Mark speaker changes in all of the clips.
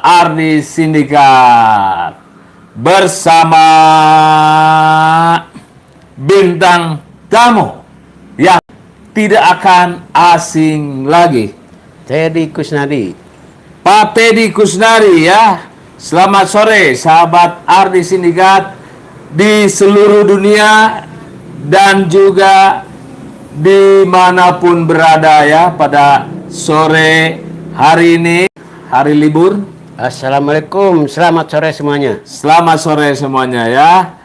Speaker 1: Ardi Sindikat bersama bintang tamu yang tidak akan asing lagi,
Speaker 2: Teddy Kusnadi.
Speaker 1: Pak Teddy Kusnadi ya. Selamat sore sahabat Ardi Sindikat di seluruh dunia dan juga dimanapun berada ya pada sore hari ini, hari libur.
Speaker 2: Assalamualaikum, selamat sore semuanya.
Speaker 1: Selamat sore semuanya ya.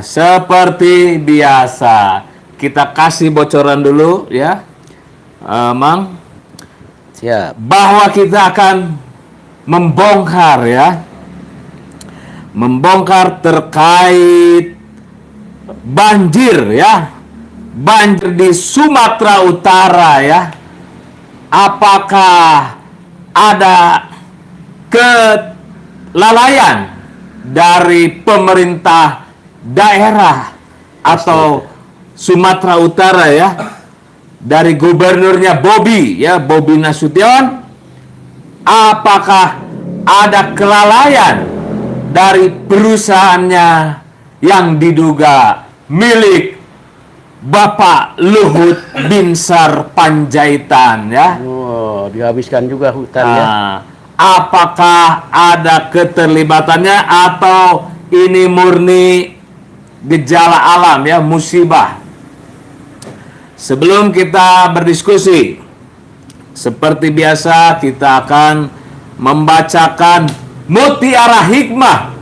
Speaker 1: Seperti biasa kita kasih bocoran dulu ya, Mang.
Speaker 2: Siap.
Speaker 1: Bahwa kita akan membongkar ya, membongkar terkait banjir ya, banjir di Sumatera Utara ya. Apakah ada kelalaian dari pemerintah daerah atau Sumatera Utara ya, dari gubernurnya Bobi Nasution? Apakah ada kelalaian dari perusahaannya yang diduga milik Bapak Luhut Binsar Panjaitan ya?
Speaker 2: Oh, dihabiskan juga hutan ya.
Speaker 1: Apakah ada keterlibatannya atau ini murni gejala alam ya, musibah? Sebelum kita berdiskusi, seperti biasa kita akan membacakan Mutiara Hikmah.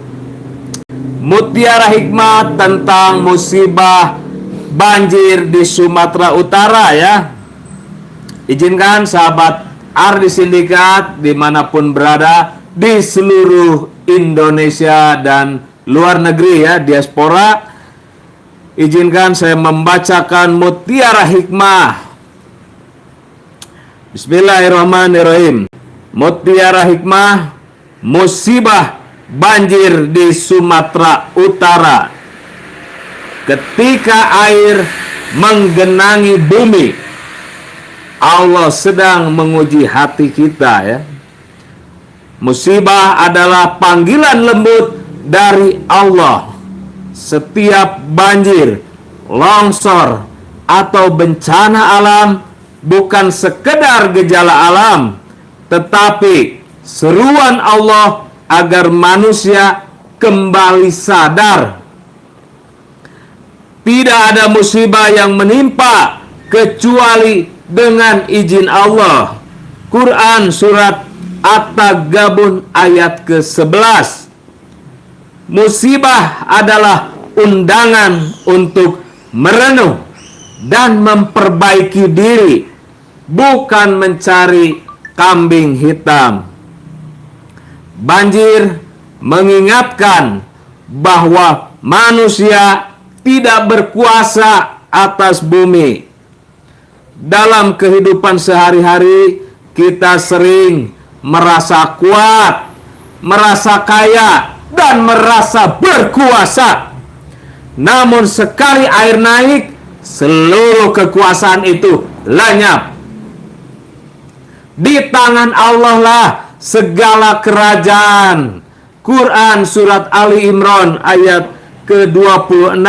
Speaker 1: Mutiara Hikmah tentang musibah banjir di Sumatera Utara ya. Izinkan sahabat Ardi Sindikat dimanapun berada di seluruh Indonesia dan luar negeri ya, diaspora, izinkan saya membacakan Mutiara Hikmah. Bismillahirrahmanirrahim. Mutiara Hikmah, musibah banjir di Sumatera Utara. Ketika air menggenangi bumi, Allah sedang menguji hati kita ya. Musibah adalah panggilan lembut dari Allah. Setiap banjir, longsor, atau bencana alam bukan sekedar gejala alam, tetapi seruan Allah agar manusia kembali sadar. Tidak ada musibah yang menimpa kecuali dengan izin Allah. Quran surat At-Taghabun ayat ke-11. Musibah adalah undangan untuk merenung dan memperbaiki diri, bukan mencari kambing hitam. Banjir mengingatkan bahwa manusia tidak berkuasa atas bumi. Dalam kehidupan sehari-hari kita sering merasa kuat, merasa kaya, dan merasa berkuasa. Namun sekali air naik, seluruh kekuasaan itu lenyap. Di tangan Allah lah segala kerajaan. Quran surat Ali Imran ayat ke-26.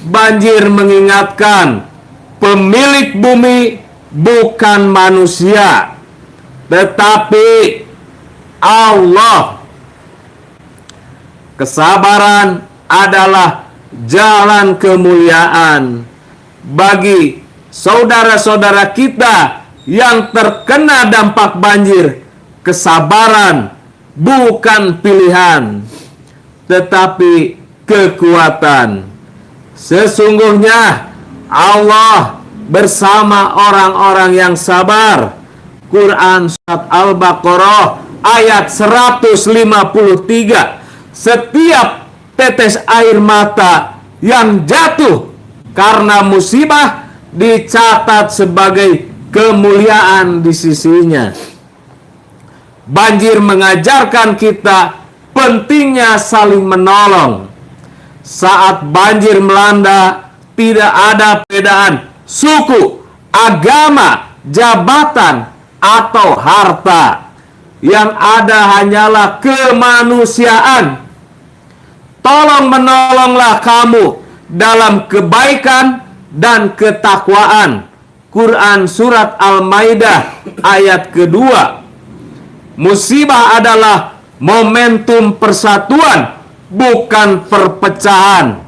Speaker 1: Banjir mengingatkan pemilik bumi bukan manusia, tetapi Allah. Kesabaran adalah jalan kemuliaan bagi saudara-saudara kita yang terkena dampak banjir. Kesabaran bukan pilihan, tetapi kekuatan. Sesungguhnya Allah bersama orang-orang yang sabar. Quran surat Al-Baqarah ayat 153. Setiap tetes air mata yang jatuh karena musibah dicatat sebagai kemuliaan di sisinya. Banjir mengajarkan kita pentingnya saling menolong. Saat banjir melanda, tidak ada perbedaan suku, agama, jabatan, atau harta. Yang ada hanyalah kemanusiaan. Tolong menolonglah kamu dalam kebaikan dan ketakwaan. Quran Surat Al-Maidah ayat kedua. Musibah adalah momentum persatuan, bukan perpecahan.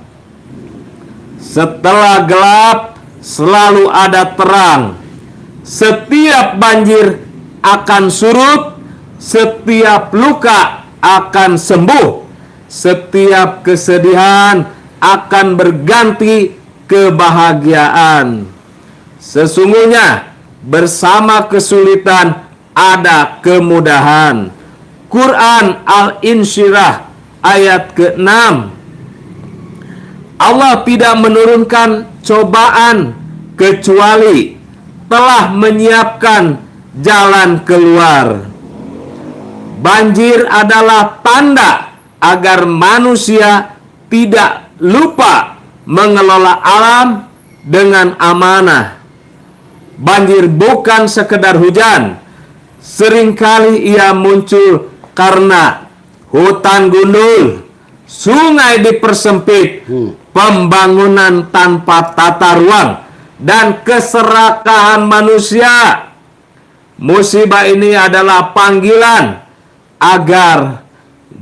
Speaker 1: Setelah gelap, selalu ada terang. Setiap banjir akan surut, setiap luka akan sembuh, setiap kesedihan akan berganti kebahagiaan. Sesungguhnya bersama kesulitan ada kemudahan. Quran Al-Insyirah ayat ke-6. Allah tidak menurunkan cobaan kecuali telah menyiapkan jalan keluar. Banjir adalah tanda agar manusia tidak lupa mengelola alam dengan amanah. Banjir bukan sekedar hujan. Seringkali ia muncul karena hutan gundul, sungai dipersempit, pembangunan tanpa tata ruang, dan keserakahan manusia. Musibah ini adalah panggilan agar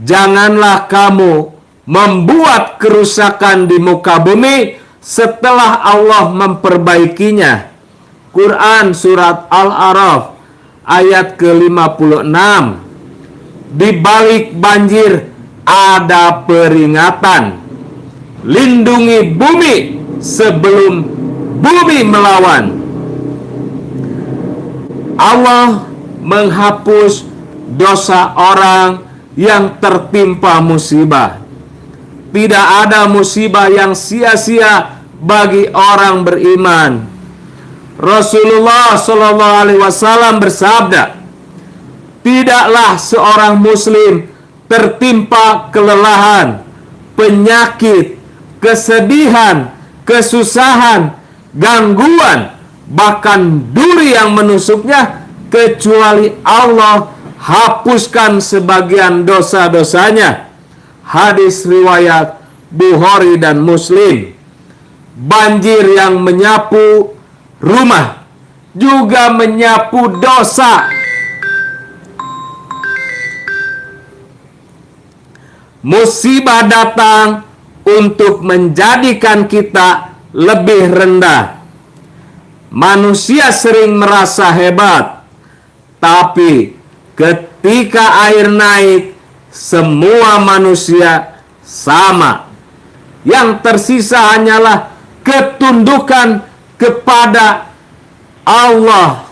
Speaker 1: janganlah kamu membuat kerusakan di muka bumi setelah Allah memperbaikinya. Quran Surat Al-A'raf ayat ke-56. Di balik banjir ada peringatan. Lindungi bumi sebelum bumi melawan. Allah menghapus dosa orang yang tertimpa musibah. Tidak ada musibah yang sia-sia bagi orang beriman. Rasulullah SAW bersabda, tidaklah seorang muslim tertimpa kelelahan, penyakit, kesedihan, kesusahan, gangguan, bahkan duri yang menusuknya, kecuali Allah hapuskan sebagian dosa-dosanya. Hadis riwayat Bukhari dan Muslim. Banjir yang menyapu rumah juga menyapu dosa. Musibah datang untuk menjadikan kita lebih rendah. Manusia sering merasa hebat, tapi ketika air naik, semua manusia sama. Yang tersisa hanyalah ketundukan kepada Allah.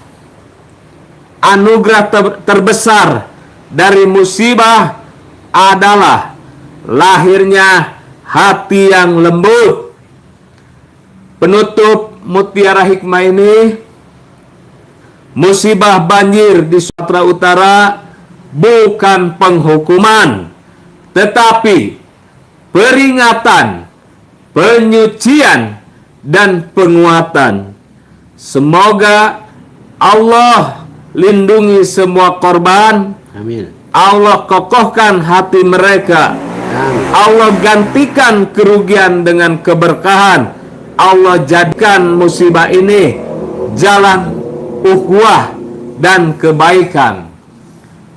Speaker 1: Anugerah terbesar dari musibah adalah lahirnya hati yang lembut. Penutup mutiara hikmah ini, musibah banjir di Sumatera Utara bukan penghukuman, tetapi peringatan, penyucian, dan penguatan. Semoga Allah lindungi semua korban.
Speaker 2: Amin.
Speaker 1: Allah kokohkan hati mereka.
Speaker 2: Amin.
Speaker 1: Allah gantikan kerugian dengan keberkahan. Allah jadikan musibah ini jalan ukhuwah dan kebaikan.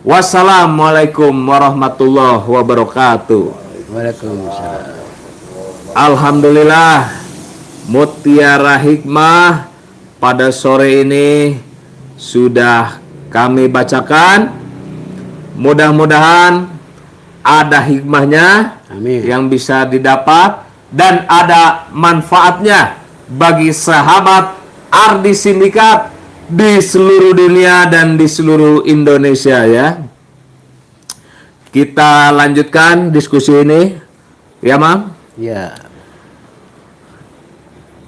Speaker 1: Wassalamualaikum warahmatullahi wabarakatuh.
Speaker 2: Waalaikumsalam.
Speaker 1: Alhamdulillah, mutiara hikmah pada sore ini sudah kami bacakan. Mudah-mudahan ada hikmahnya.
Speaker 2: Amin.
Speaker 1: Yang bisa didapat dan ada manfaatnya bagi sahabat Ardi Sindikat di seluruh dunia dan di seluruh Indonesia ya. Kita lanjutkan diskusi ini ya, Mang.
Speaker 2: Ya.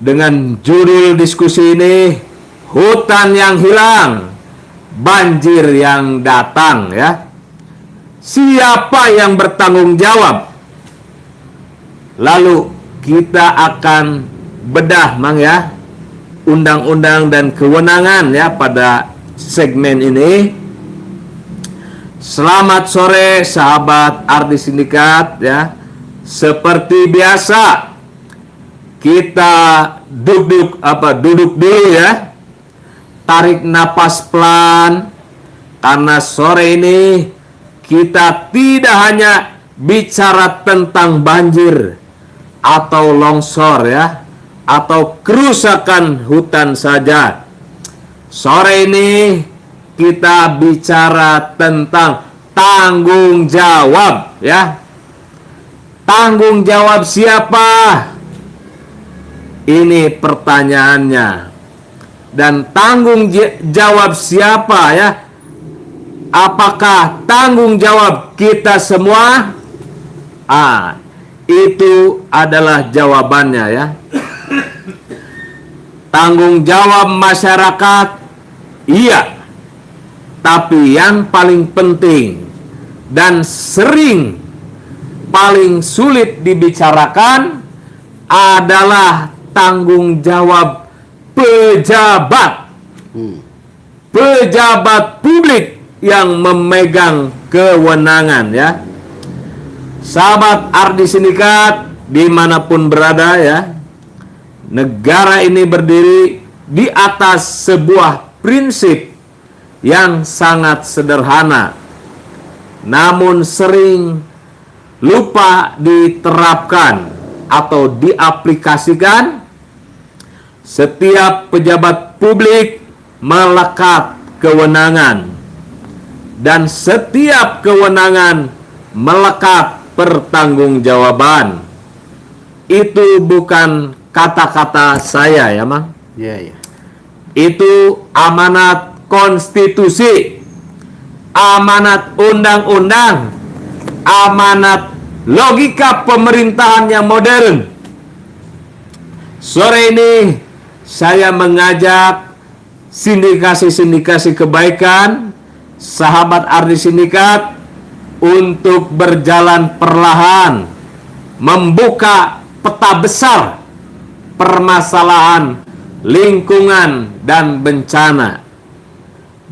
Speaker 1: Dengan judul diskusi ini, hutan yang hilang, banjir yang datang ya. Siapa yang bertanggung jawab? Lalu kita akan bedah, Mang ya, undang-undang dan kewenangan ya pada segmen ini. Selamat sore sahabat Ardi Sindikat ya. Seperti biasa kita duduk dulu ya. Tarik napas pelan karena sore ini kita tidak hanya bicara tentang banjir atau longsor ya, atau kerusakan hutan saja. Sore ini kita bicara tentang tanggung jawab ya. Tanggung jawab siapa? Ini pertanyaannya. Dan tanggung jawab siapa ya? Apakah tanggung jawab kita semua? Itu adalah jawabannya ya. Tanggung jawab masyarakat, iya. Tapi yang paling penting dan sering paling sulit dibicarakan adalah tanggung jawab pejabat. Pejabat publik yang memegang kewenangan ya. Sahabat Ardi Sindikat dimanapun berada ya, negara ini berdiri di atas sebuah prinsip yang sangat sederhana, namun sering lupa diterapkan atau diaplikasikan. Setiap pejabat publik melekat kewenangan, dan setiap kewenangan melekat pertanggungjawaban. Itu bukan kata-kata saya ya, Mang.
Speaker 2: Iya.
Speaker 1: Itu amanat konstitusi, amanat undang-undang, amanat logika pemerintahan yang modern. Sore ini saya mengajak sindikasi-sindikasi kebaikan, sahabat Ardi Sindikat, untuk berjalan perlahan membuka peta besar permasalahan lingkungan dan bencana.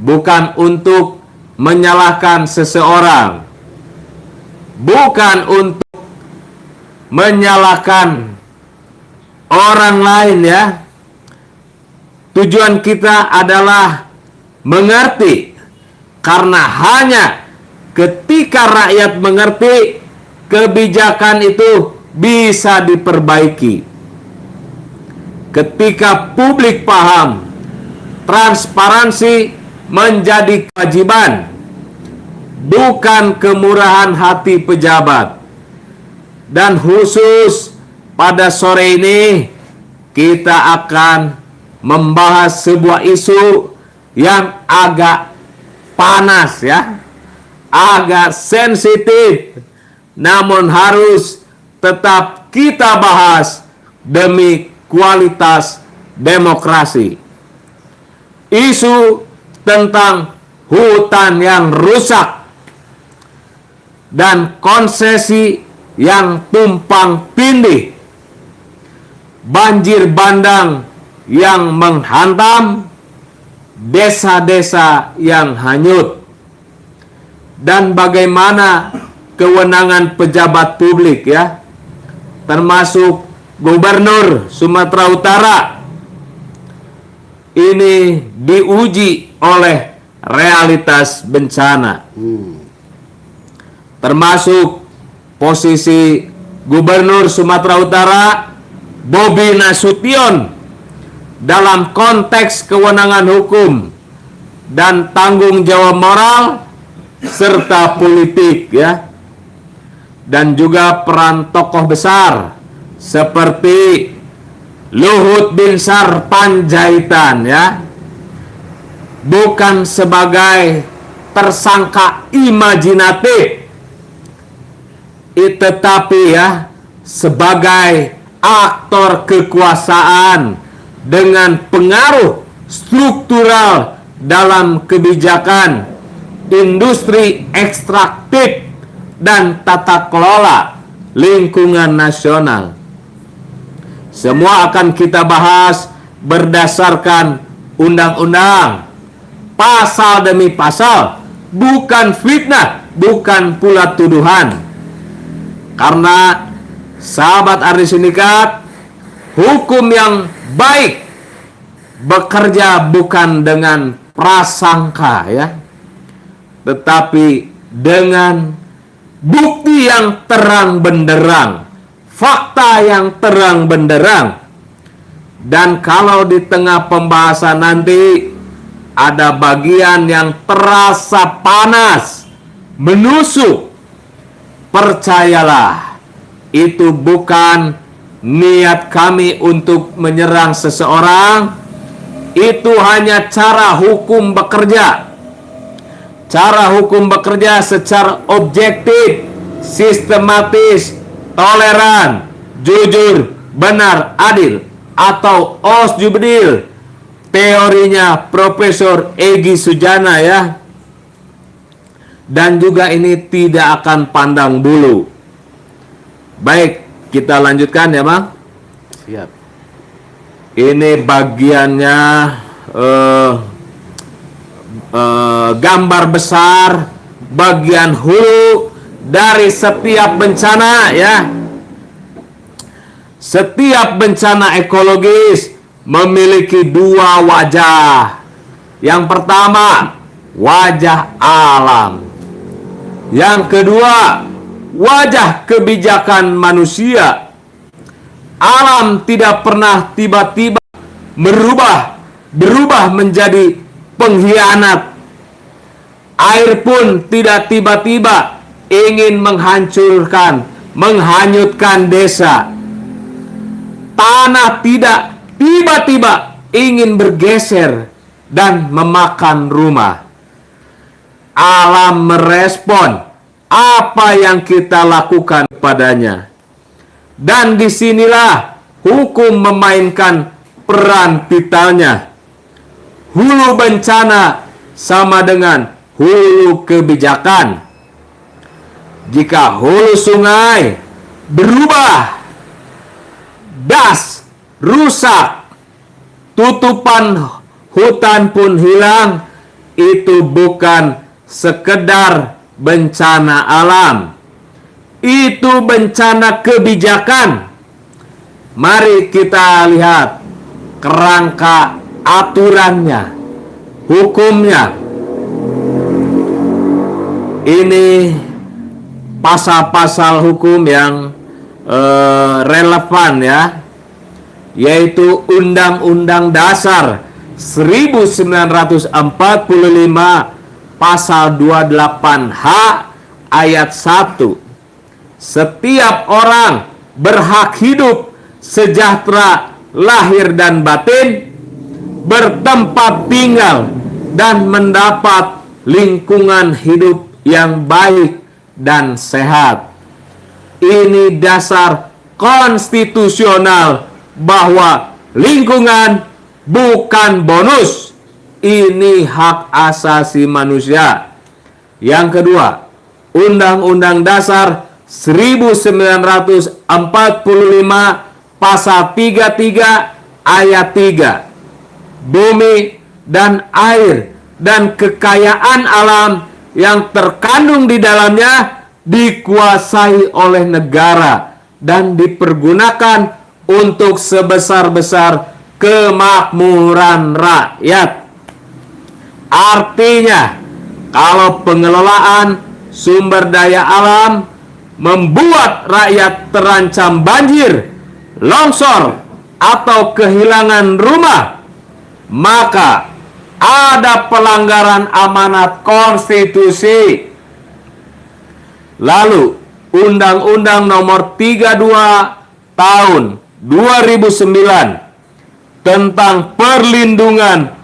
Speaker 1: Bukan untuk menyalahkan seseorang, bukan untuk menyalahkan orang lain ya. Tujuan kita adalah mengerti, karena hanya ketika rakyat mengerti, kebijakan itu bisa diperbaiki. Ketika publik paham, transparansi menjadi kewajiban, bukan kemurahan hati pejabat. Dan khusus pada sore ini kita akan membahas sebuah isu yang agak panas ya, agak sensitif, namun harus tetap kita bahas demi kualitas demokrasi. Isu tentang hutan yang rusak dan konsesi yang tumpang tindih, banjir bandang yang menghantam, desa-desa yang hanyut, dan bagaimana kewenangan pejabat publik ya, termasuk Gubernur Sumatera Utara ini diuji oleh realitas bencana. Termasuk posisi Gubernur Sumatera Utara Bobi Nasution dalam konteks kewenangan hukum dan tanggung jawab moral serta politik ya. Dan juga peran tokoh besar seperti Luhut Binsar Panjaitan ya, bukan sebagai tersangka imajinatif, tetapi ya sebagai aktor kekuasaan dengan pengaruh struktural dalam kebijakan, industri ekstraktif, dan tata kelola lingkungan nasional. Semua akan kita bahas berdasarkan undang-undang, pasal demi pasal, bukan fitnah, bukan pula tuduhan. Karena sahabat Ardi Sindikat, hukum yang baik bekerja bukan dengan prasangka ya, tetapi dengan bukti yang terang benderang, fakta yang terang benderang. Dan kalau di tengah pembahasan nanti ada bagian yang terasa panas, menusuk, percayalah, itu bukan niat kami untuk menyerang seseorang. Itu hanya cara hukum bekerja. Cara hukum bekerja secara objektif, sistematis, toleran, jujur, benar, adil, atau os jubdil. Teorinya Profesor Egy Sujana ya. Dan juga ini tidak akan pandang bulu. Baik, kita lanjutkan ya Bang.
Speaker 2: Siap.
Speaker 1: Ini bagiannya gambar besar bagian hulu dari setiap bencana ya. Setiap bencana ekologis memiliki dua wajah. Yang pertama, wajah alam. Yang kedua, wajah kebijakan manusia. Alam tidak pernah tiba-tiba berubah menjadi pengkhianat. Air pun tidak tiba-tiba ingin menghanyutkan desa. Tanah tidak tiba-tiba ingin bergeser dan memakan rumah. Alam merespon apa yang kita lakukan padanya. Dan disinilah hukum memainkan peran vitalnya. Hulu bencana sama dengan hulu kebijakan. Jika hulu sungai berubah, das rusak, tutupan hutan pun hilang, itu bukan sekedar bencana alam. Itu bencana kebijakan. Mari kita lihat kerangka aturannya, hukumnya. Ini pasal-pasal hukum yang relevan ya, yaitu Undang-Undang Dasar 1945 pasal 28H ayat 1. Setiap orang berhak hidup sejahtera lahir dan batin, bertempat tinggal dan mendapat lingkungan hidup yang baik dan sehat. Ini dasar konstitusional bahwa lingkungan bukan bonus. Ini hak asasi manusia. Yang kedua, Undang-Undang Dasar 1945 pasal 33 ayat 3. Bumi dan air dan kekayaan alam yang terkandung di dalamnya dikuasai oleh negara dan dipergunakan untuk sebesar-besar kemakmuran rakyat. Artinya, kalau pengelolaan sumber daya alam membuat rakyat terancam banjir, longsor, atau kehilangan rumah, maka ada pelanggaran amanat konstitusi. Lalu, Undang-Undang Nomor 32 Tahun 2009 tentang perlindungan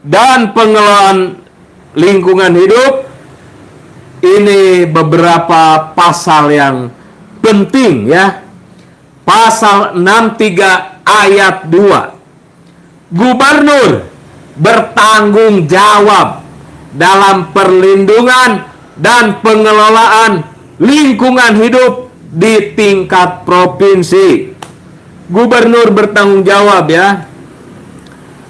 Speaker 1: dan pengelolaan lingkungan hidup, ini beberapa pasal yang penting ya. Pasal 63 ayat 2. Gubernur bertanggung jawab dalam perlindungan dan pengelolaan lingkungan hidup di tingkat provinsi. Gubernur bertanggung jawab ya.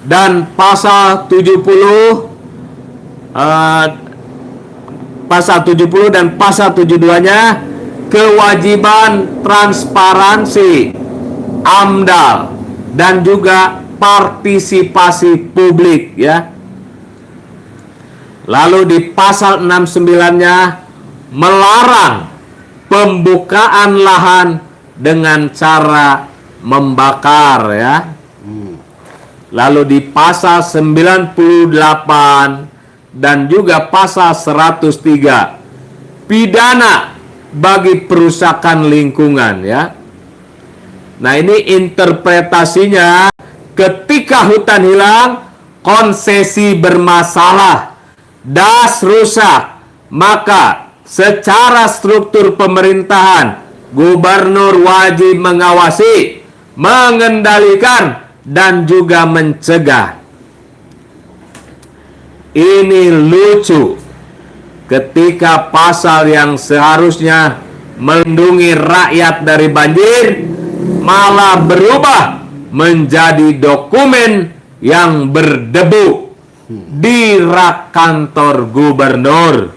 Speaker 1: Dan pasal 70 pasal 70 dan pasal 72-nya kewajiban transparansi, AMDAL, dan juga partisipasi publik ya. Lalu di pasal 69-nya melarang pembukaan lahan dengan cara membakar ya. Lalu di pasal 98 dan juga pasal 103 pidana bagi perusakan lingkungan ya. Nah, ini interpretasinya ketika hutan hilang, konsesi bermasalah, das rusak, maka secara struktur pemerintahan gubernur wajib mengawasi, mengendalikan, dan juga mencegah. Ini lucu ketika pasal yang seharusnya melindungi rakyat dari banjir malah berubah menjadi dokumen yang berdebu di rak kantor gubernur.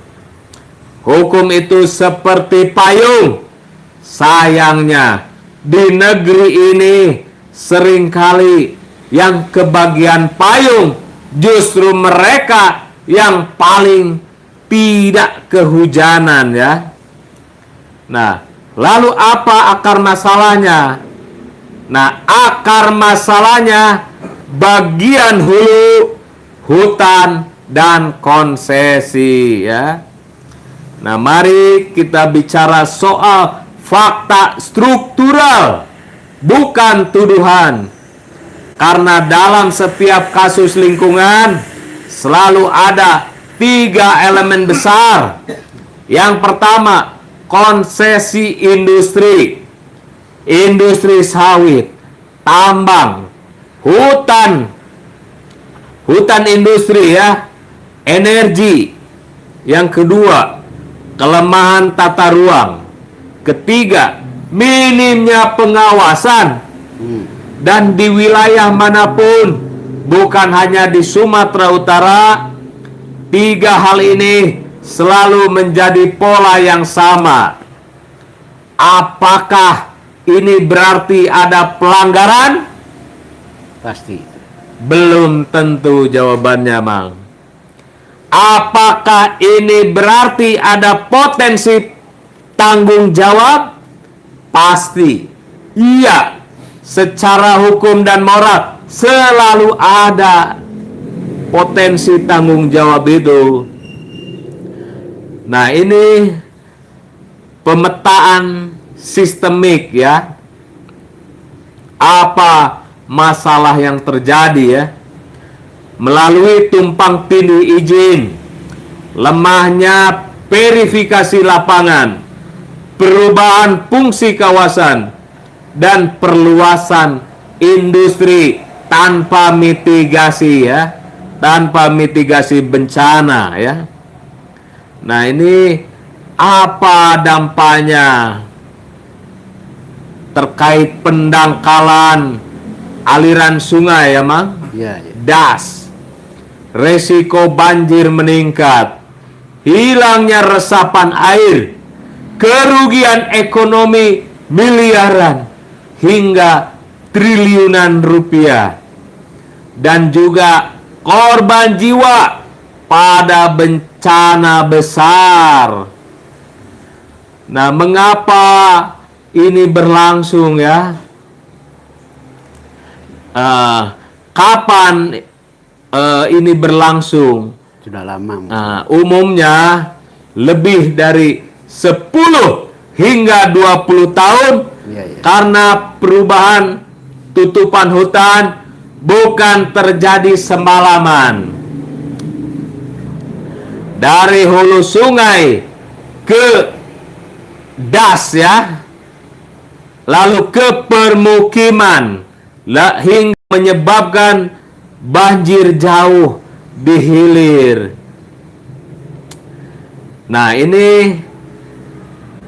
Speaker 1: Hukum itu seperti payung. Sayangnya di negeri ini seringkali yang kebagian payung justru mereka yang paling tidak kehujanan ya. Nah, lalu apa akar masalahnya? Nah, akar masalahnya bagian hulu, hutan, dan konsesi ya. Nah, mari kita bicara soal fakta struktural, bukan tuduhan. Karena dalam setiap kasus lingkungan selalu ada 3 elemen besar. Yang pertama, konsesi industri, industri sawit, tambang, hutan industri ya, energi. Yang kedua, kelemahan tata ruang. Ketiga, minimnya pengawasan. Dan di wilayah manapun, bukan hanya di Sumatera Utara, 3 hal ini selalu menjadi pola yang sama. Apakah ini berarti ada pelanggaran?
Speaker 2: Pasti.
Speaker 1: Belum tentu jawabannya, Mang. Apakah ini berarti ada potensi tanggung jawab? Pasti. Iya. Secara hukum dan moral selalu ada potensi tanggung jawab itu. Nah, ini pemetaan sistemik ya. Apa masalah yang terjadi ya? Melalui tumpang tindih izin, lemahnya verifikasi lapangan, perubahan fungsi kawasan, dan perluasan industri tanpa mitigasi ya, tanpa mitigasi bencana ya. Nah, ini apa dampaknya terkait pendangkalan aliran sungai ya, Mang?
Speaker 2: Ya, ya.
Speaker 1: Das, resiko banjir meningkat, hilangnya resapan air, kerugian ekonomi miliaran hingga triliunan rupiah, dan juga korban jiwa pada bencana besar. Nah, mengapa ini berlangsung ya? Kapan ini berlangsung?
Speaker 2: Sudah lama.
Speaker 1: Umumnya lebih dari 10 hingga 20 tahun.
Speaker 2: Ya, ya.
Speaker 1: Karena perubahan tutupan hutan bukan terjadi semalaman. Dari hulu sungai ke das ya, lalu ke permukiman, hingga menyebabkan banjir jauh di hilir. Nah, ini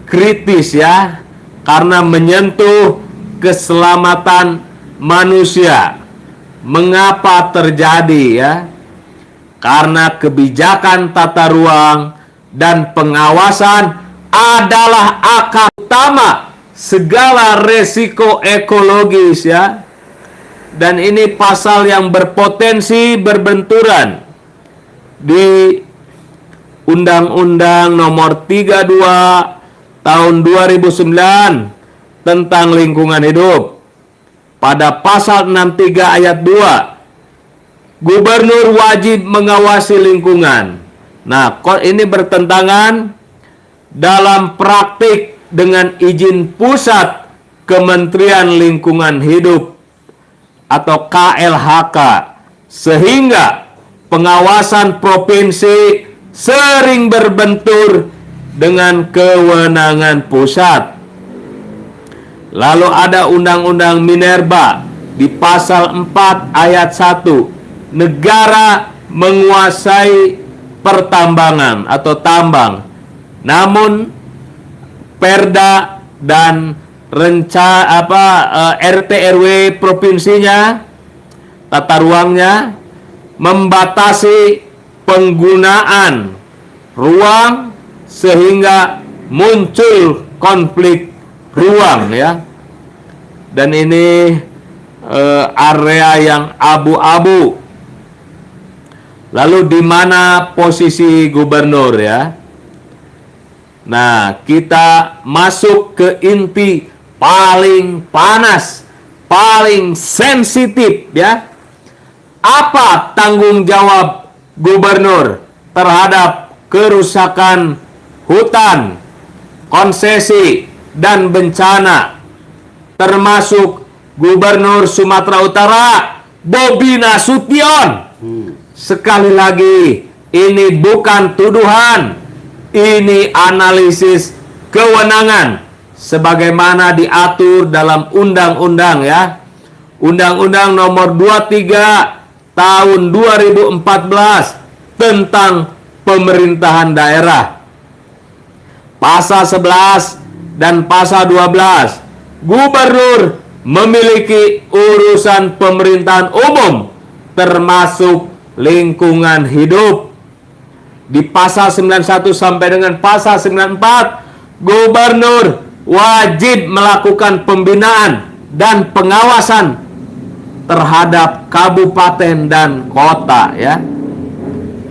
Speaker 1: kritis ya, karena menyentuh keselamatan manusia. Mengapa terjadi ya? Karena kebijakan tata ruang dan pengawasan adalah akar utama segala resiko ekologis ya. Dan ini pasal yang berpotensi berbenturan di Undang-Undang Nomor 32 Tahun 2009 tentang lingkungan hidup. Pada pasal 63 ayat 2, gubernur wajib mengawasi lingkungan. Nah, ini bertentangan dalam praktik dengan izin pusat Kementerian Lingkungan Hidup atau KLHK, sehingga pengawasan provinsi sering berbentur dengan kewenangan pusat. Lalu ada Undang-Undang Minerba di pasal 4 ayat 1, negara menguasai pertambangan atau tambang, namun Perda dan RT RW provinsinya, tata ruangnya membatasi penggunaan ruang sehingga muncul konflik ruang ya. Dan ini area yang abu-abu. Lalu di mana posisi gubernur ya? Nah, kita masuk ke inti paling panas, paling sensitif ya. Apa tanggung jawab gubernur terhadap kerusakan hutan, konsesi, dan bencana, termasuk Gubernur Sumatera Utara Bobi Nasution. Sekali lagi, ini bukan tuduhan, ini analisis kewenangan sebagaimana diatur dalam undang-undang ya. Undang-Undang Nomor 23 Tahun 2014 tentang pemerintahan daerah. Pasal 11 dan pasal 12, gubernur memiliki urusan pemerintahan umum termasuk lingkungan hidup. Di pasal 91 sampai dengan pasal 94, gubernur wajib melakukan pembinaan dan pengawasan terhadap kabupaten dan kota ya.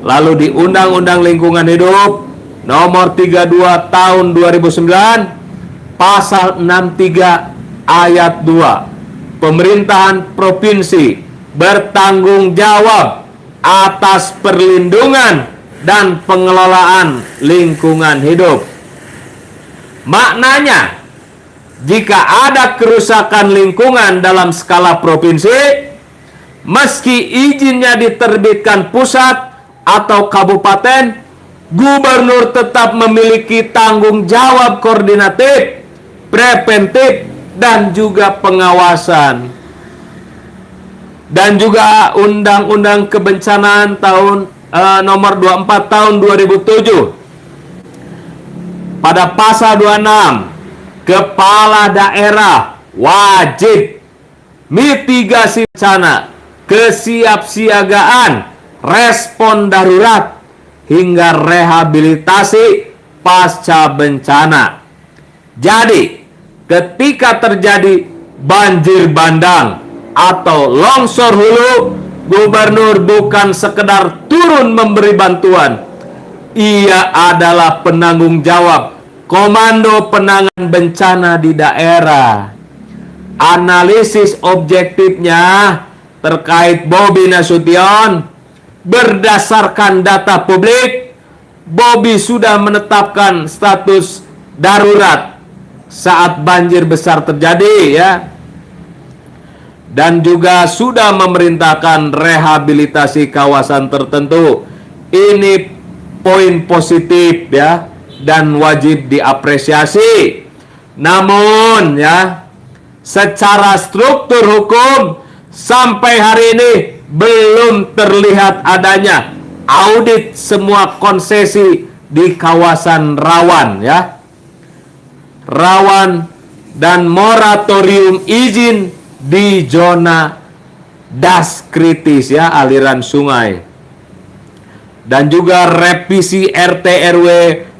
Speaker 1: Lalu di Undang-Undang Lingkungan Hidup Nomor 32 Tahun 2009 pasal 63 ayat 2, pemerintahan provinsi bertanggung jawab atas perlindungan dan pengelolaan lingkungan hidup. Maknanya, jika ada kerusakan lingkungan dalam skala provinsi, meski izinnya diterbitkan pusat atau kabupaten, gubernur tetap memiliki tanggung jawab koordinatif, preventif, dan juga pengawasan. Dan juga Undang-Undang Kebencanaan Nomor 24 Tahun 2007. Pada pasal 26, kepala daerah wajib mitigasi bencana, kesiapsiagaan, respon darurat, hingga rehabilitasi pasca bencana. Jadi, ketika terjadi banjir bandang atau longsor hulu, gubernur bukan sekedar turun memberi bantuan. Ia adalah penanggung jawab Komando Penanganan Bencana di daerah. Analisis objektifnya terkait Bobi Nasution, berdasarkan data publik, Bobi sudah menetapkan status darurat saat banjir besar terjadi ya. Dan juga sudah memerintahkan rehabilitasi kawasan tertentu. Ini poin positif ya, dan wajib diapresiasi. Namun ya, secara struktur hukum sampai hari ini belum terlihat adanya audit semua konsesi di kawasan rawan ya. Rawan dan moratorium izin di zona das kritis ya, aliran sungai. dan juga revisi RT RW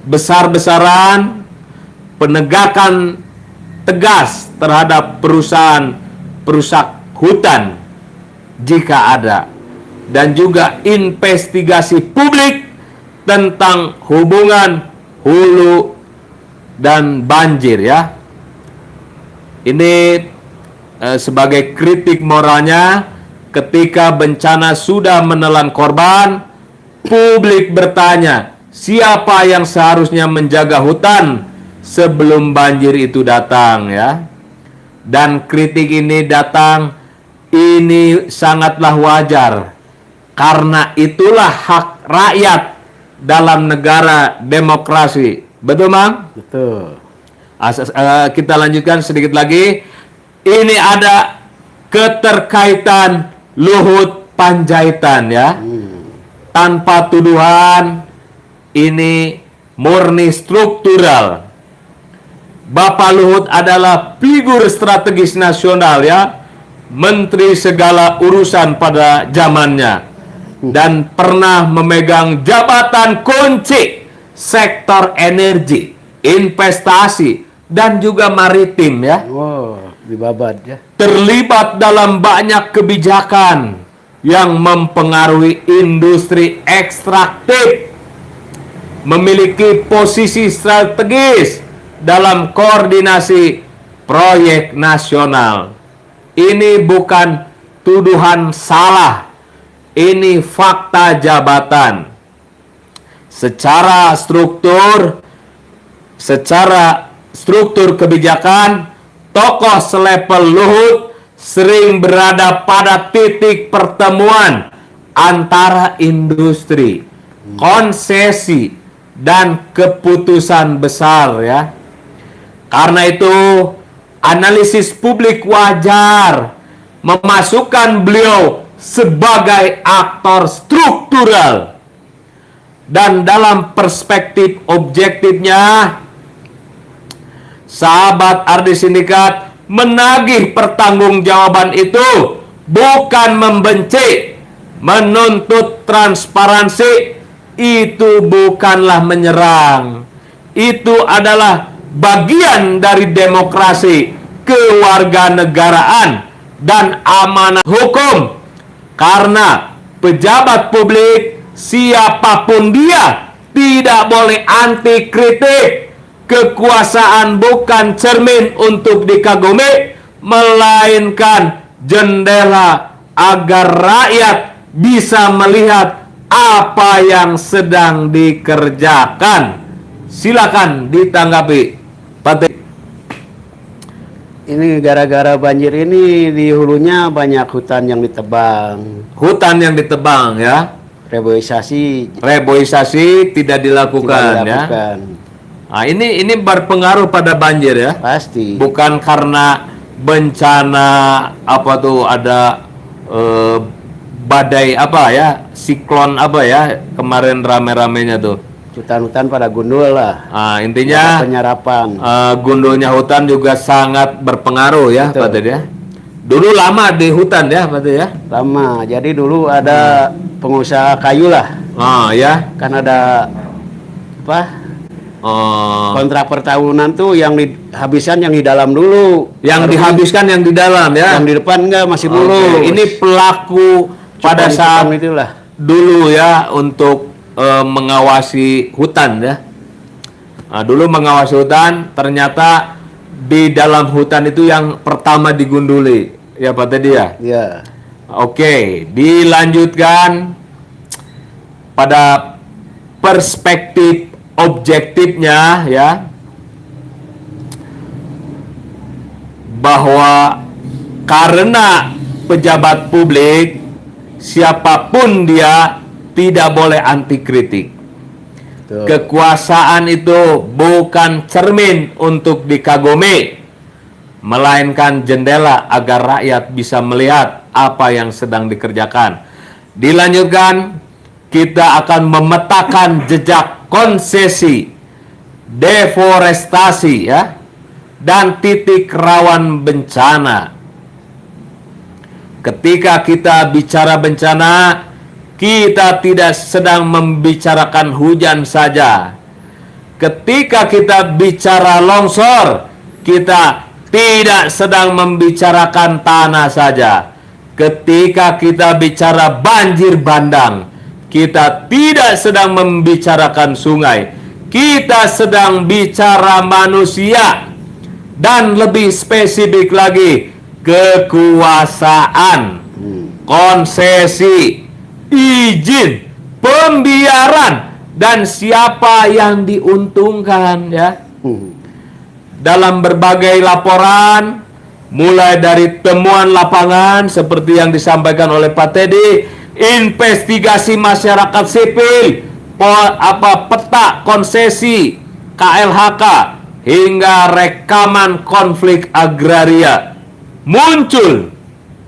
Speaker 1: besar-besaran, penegakan tegas terhadap perusahaan perusak hutan jika ada, dan juga investigasi publik tentang hubungan hulu dan banjir ya. Ini sebagai kritik moralnya, ketika bencana sudah menelan korban, publik bertanya, siapa yang seharusnya menjaga hutan sebelum banjir itu datang ya. Dan kritik ini datang, ini sangatlah wajar, karena itulah hak rakyat dalam negara demokrasi. Betul, Mang?
Speaker 2: Betul.
Speaker 1: Kita lanjutkan sedikit lagi. Ini ada keterkaitan Luhut Panjaitan ya. Tanpa tuduhan, ini murni struktural. Bapak Luhut adalah figur strategis nasional ya, menteri segala urusan pada zamannya, dan pernah memegang jabatan kunci sektor energi, investasi, dan juga maritim ya.
Speaker 2: Wow, dibabat ya.
Speaker 1: Terlibat dalam banyak kebijakan yang mempengaruhi industri ekstraktif, memiliki posisi strategis dalam koordinasi proyek nasional. Ini bukan tuduhan salah, ini fakta jabatan. Secara struktur kebijakan, tokoh selevel Luhut sering berada pada titik pertemuan antara industri, konsesi, dan keputusan besar ya. Karena itu, analisis publik wajar memasukkan beliau sebagai aktor struktural. Dan dalam perspektif objektifnya, sahabat Ardi Sindikat menagih pertanggungjawaban itu bukan membenci, menuntut transparansi. Itu bukanlah menyerang. Itu adalah bagian dari demokrasi, kewarganegaraan, dan amanah hukum. Karena pejabat publik, siapapun dia, tidak boleh anti kritik. Kekuasaan bukan cermin untuk dikagumi, melainkan jendela agar rakyat bisa melihat apa yang sedang dikerjakan. Silakan ditanggapi, Pak.
Speaker 2: Ini gara-gara banjir ini di hulunya banyak hutan yang ditebang.
Speaker 1: Hutan yang ditebang ya. Reboisasi tidak dilakukan ya. Nah, ini berpengaruh pada banjir ya.
Speaker 2: Pasti.
Speaker 1: Bukan karena bencana apa tuh, ada badai apa ya, siklon apa ya, kemarin rame-ramenya tuh.
Speaker 2: Hutan-hutan pada gundul lah.
Speaker 1: Nah, intinya
Speaker 2: penyerapan.
Speaker 1: Gundulnya hutan juga sangat berpengaruh ya, Pak Teddy ya. Dulu lama di hutan ya, Pak Teddy ya.
Speaker 2: Lama. Jadi dulu ada pengusaha kayu lah.
Speaker 1: Ya.
Speaker 2: Kan ada apa? Kontrak pertahunan tuh yang dihabiskan yang di dalam dulu.
Speaker 1: Yang dihabiskan yang di dalam ya.
Speaker 2: Yang di depan enggak, masih mulus.
Speaker 1: Ini pelaku pada saat
Speaker 2: itulah
Speaker 1: dulu ya, untuk mengawasi hutan ya. Nah, dulu mengawasi hutan, ternyata di dalam hutan itu yang pertama digunduli ya, Pak Teddy ya.
Speaker 2: Iya.
Speaker 1: Oke, dilanjutkan pada perspektif objektifnya ya, bahwa karena pejabat publik, siapapun dia, tidak boleh anti kritik. Kekuasaan itu bukan cermin untuk dikagumi, melainkan jendela agar rakyat bisa melihat apa yang sedang dikerjakan. Dilanjutkan, kita akan memetakan jejak konsesi, deforestasi ya, dan titik rawan bencana. Ketika kita bicara bencana, kita tidak sedang membicarakan hujan saja. Ketika kita bicara longsor, kita tidak sedang membicarakan tanah saja. Ketika kita bicara banjir bandang, kita tidak sedang membicarakan sungai. Kita sedang bicara manusia. Dan lebih spesifik lagi, kekuasaan, konsesi, izin, pembiaran, dan siapa yang diuntungkan ya. Dalam berbagai laporan, mulai dari temuan lapangan seperti yang disampaikan oleh Pak Teddy, investigasi masyarakat sipil, peta konsesi KLHK, hingga rekaman konflik agraria, muncul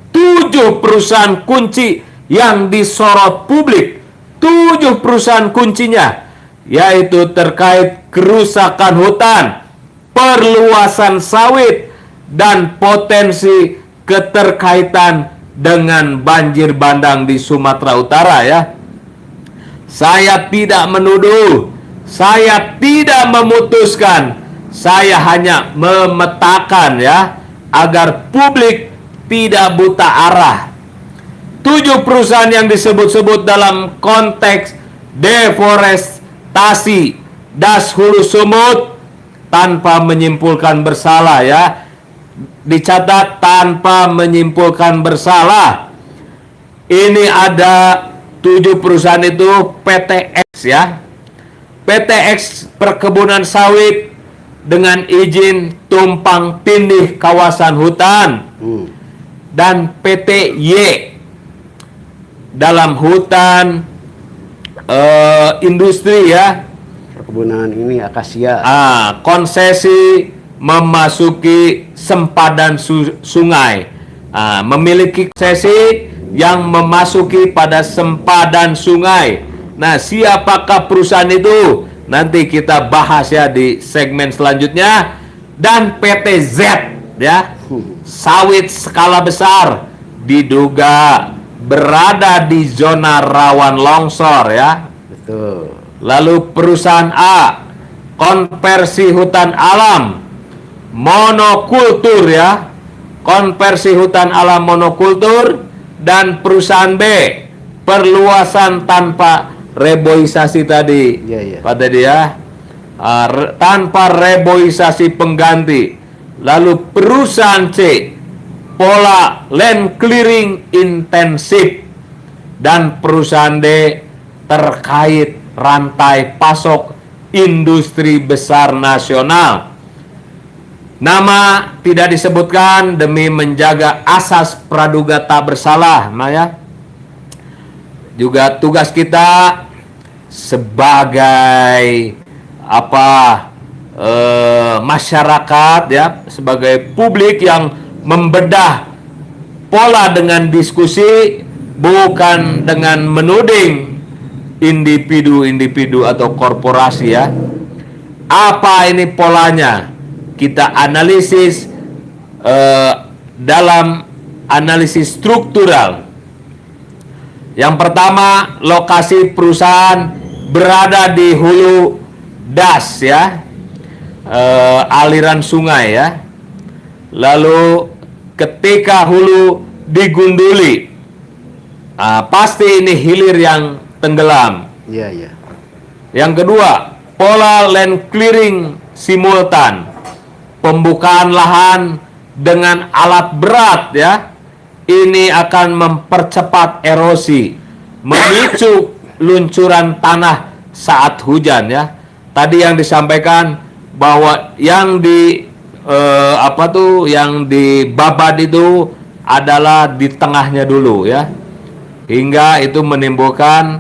Speaker 1: 7 perusahaan kunci yang disorot publik. 7 perusahaan kuncinya, yaitu terkait kerusakan hutan, perluasan sawit, dan potensi keterkaitan dengan banjir bandang di Sumatera Utara ya. Saya tidak menuduh, saya tidak memutuskan, saya hanya memetakan ya, agar publik tidak buta arah. 7 perusahaan yang disebut-sebut dalam konteks deforestasi Das Hulu Sumut tanpa menyimpulkan bersalah ya. Dicatat tanpa menyimpulkan bersalah. Ini ada 7 perusahaan itu PTX ya. PTX Perkebunan Sawit dengan izin tumpang tindih kawasan hutan. Dan PTY dalam hutan industri ya,
Speaker 2: Perkebunan ini akasia.
Speaker 1: konsesi memasuki sempadan sungai, memiliki konsesi yang memasuki pada sempadan sungai. Nah, siapakah perusahaan itu? Nanti kita bahas ya di segmen selanjutnya. Dan PTZ ya, sawit skala besar, diduga berada di zona rawan longsor ya.
Speaker 2: Betul.
Speaker 1: Lalu perusahaan A, konversi hutan alam monokultur ya, konversi hutan alam monokultur. Dan perusahaan B, perluasan tanpa reboisasi tadi, Pak Teddy ya, tanpa reboisasi pengganti. Lalu perusahaan C, pola land clearing intensif. Dan perusahaan D, terkait rantai pasok industri besar nasional. Nama tidak disebutkan demi menjaga asas praduga tak bersalah. Nah ya, juga tugas kita sebagai masyarakat ya, sebagai publik yang membedah pola dengan diskusi, bukan dengan menuding individu-individu atau korporasi ya. Apa ini polanya? Kita analisis dalam analisis struktural. Yang pertama, lokasi perusahaan berada di hulu das ya, aliran sungai ya. Lalu ketika hulu digunduli, pasti ini hilir yang tenggelam.
Speaker 2: Iya.
Speaker 1: Yang kedua, pola land clearing simultan, pembukaan lahan dengan alat berat ya. Ini akan mempercepat erosi, memicu luncuran tanah saat hujan ya. Tadi yang disampaikan bahwa yang yang dibabad itu adalah di tengahnya dulu ya, hingga itu menimbulkan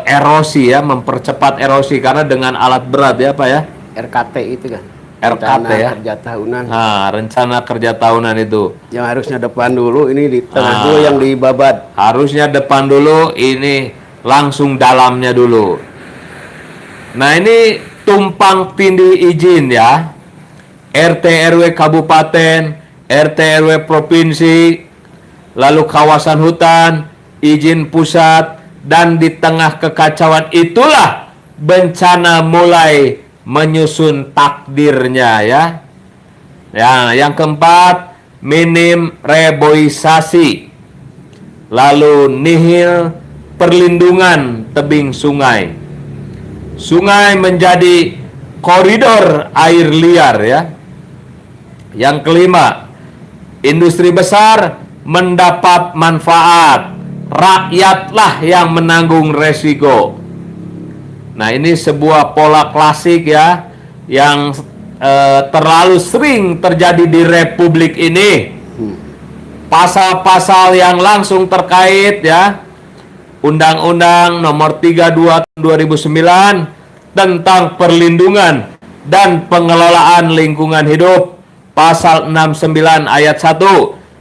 Speaker 1: erosi ya, mempercepat erosi karena dengan alat berat ya Pak ya.
Speaker 2: RKT itu kan.
Speaker 1: RKT ya.
Speaker 2: Kerja tahunan.
Speaker 1: Rencana kerja tahunan itu.
Speaker 2: Yang harusnya depan dulu, ini di tengah dulu yang dibabat.
Speaker 1: Harusnya depan dulu, ini langsung dalamnya dulu. Nah ini tumpang tindih izin ya. RT RW kabupaten, RT RW provinsi, lalu kawasan hutan, izin pusat, dan di tengah kekacauan itulah bencana mulai menyusun takdirnya ya. Ya, yang keempat, minim reboisasi. Lalu nihil perlindungan tebing sungai. Sungai menjadi koridor air liar ya. Yang kelima, industri besar mendapat manfaat, rakyatlah yang menanggung resiko. Nah, ini sebuah pola klasik ya, yang terlalu sering terjadi di Republik ini. Pasal-pasal yang langsung terkait ya, Undang-Undang Nomor 32 Tahun 2009 tentang perlindungan dan pengelolaan lingkungan hidup, Pasal 69 ayat 1,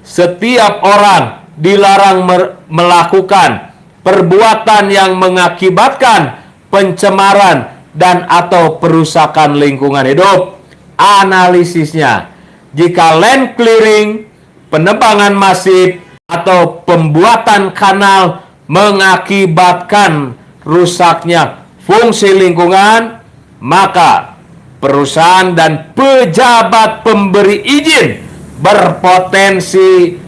Speaker 1: setiap orang dilarang melakukan perbuatan yang mengakibatkan pencemaran dan atau perusakan lingkungan hidup. Analisisnya, jika land clearing, penebangan masif, atau pembuatan kanal mengakibatkan rusaknya fungsi lingkungan, maka perusahaan dan pejabat pemberi izin berpotensi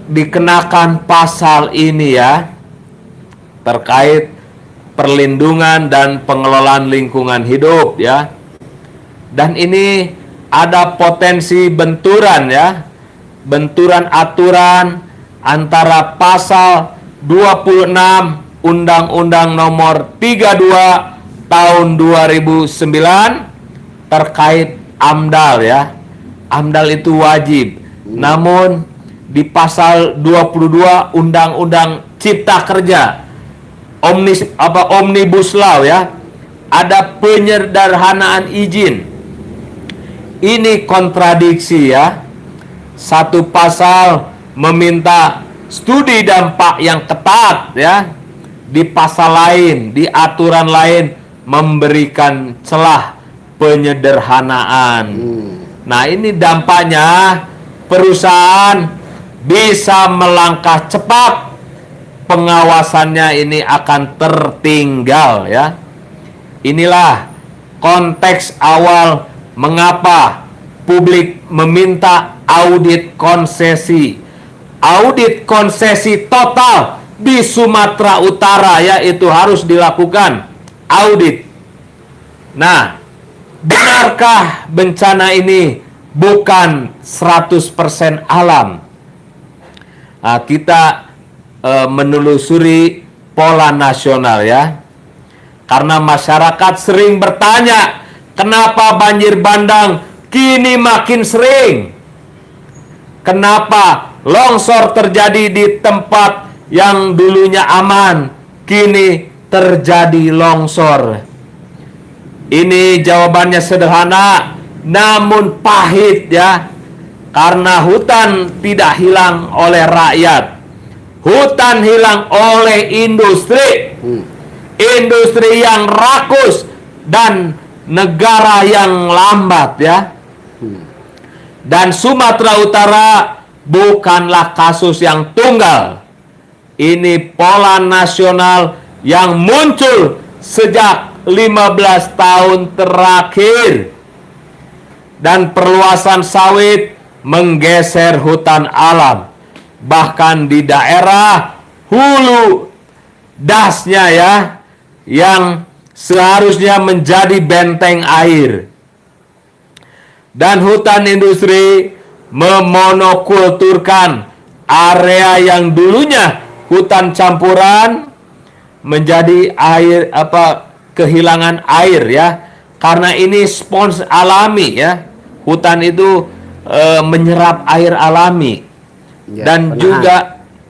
Speaker 1: dikenakan pasal ini ya, terkait perlindungan dan pengelolaan lingkungan hidup ya. Dan ini ada potensi benturan ya, benturan aturan antara pasal 26 Undang-Undang Nomor 32 Tahun 2009 terkait AMDAL ya. AMDAL itu wajib. Namun di pasal 22 Undang-Undang Cipta Kerja, Omnibus Law ya, ada penyederhanaan izin. Ini kontradiksi ya. Satu pasal meminta studi dampak yang ketat ya, di pasal lain, di aturan lain memberikan celah penyederhanaan. Nah, ini dampaknya perusahaan bisa melangkah cepat, pengawasannya ini akan tertinggal ya. Inilah konteks awal mengapa publik meminta audit konsesi. Audit konsesi total di Sumatera Utara ya, itu harus dilakukan audit. Nah, benarkah bencana ini bukan 100% alam? Nah, kita menelusuri pola nasional ya. Karena masyarakat sering bertanya, kenapa banjir bandang kini makin sering? Kenapa longsor terjadi di tempat yang dulunya aman, kini terjadi longsor? Ini jawabannya sederhana, namun pahit ya. Karena hutan tidak hilang oleh rakyat. Hutan hilang oleh industri. Industri yang rakus dan negara yang lambat ya. Dan Sumatera Utara bukanlah kasus yang tunggal. Ini pola nasional yang muncul sejak 15 tahun terakhir. Dan perluasan sawit menggeser hutan alam. Bahkan di daerah hulu dasnya ya, yang seharusnya menjadi benteng air. Dan hutan industri memonokulturkan area yang dulunya hutan campuran menjadi air kehilangan air ya. Karena ini spons alami ya. Hutan itu menyerap air alami ya, dan menahan. Juga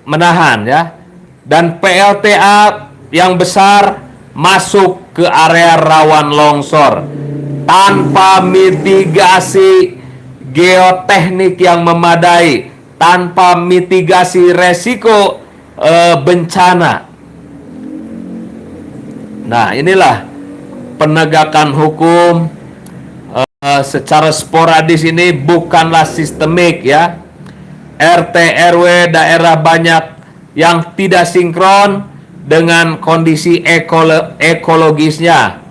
Speaker 1: menahan ya. Dan PLTA yang besar masuk ke area rawan longsor tanpa mitigasi geoteknik yang memadai, tanpa mitigasi resiko bencana. Nah, inilah penegakan hukum secara sporadis ini bukanlah sistemik ya. RT RW daerah banyak yang tidak sinkron dengan kondisi ekologisnya.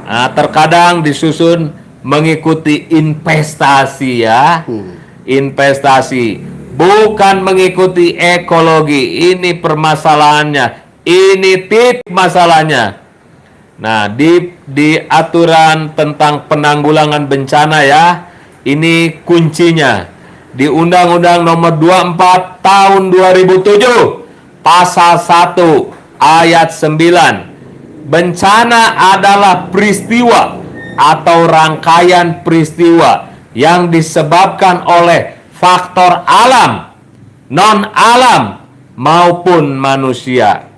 Speaker 1: Nah, terkadang disusun mengikuti investasi ya. Investasi bukan mengikuti ekologi. Ini permasalahannya. Ini titik masalahnya. Nah, di aturan tentang penanggulangan bencana ya, ini kuncinya. Di Undang-Undang Nomor 24 Tahun 2007, Pasal 1 Ayat 9. Bencana adalah peristiwa atau rangkaian peristiwa yang disebabkan oleh faktor alam, non-alam, maupun manusia.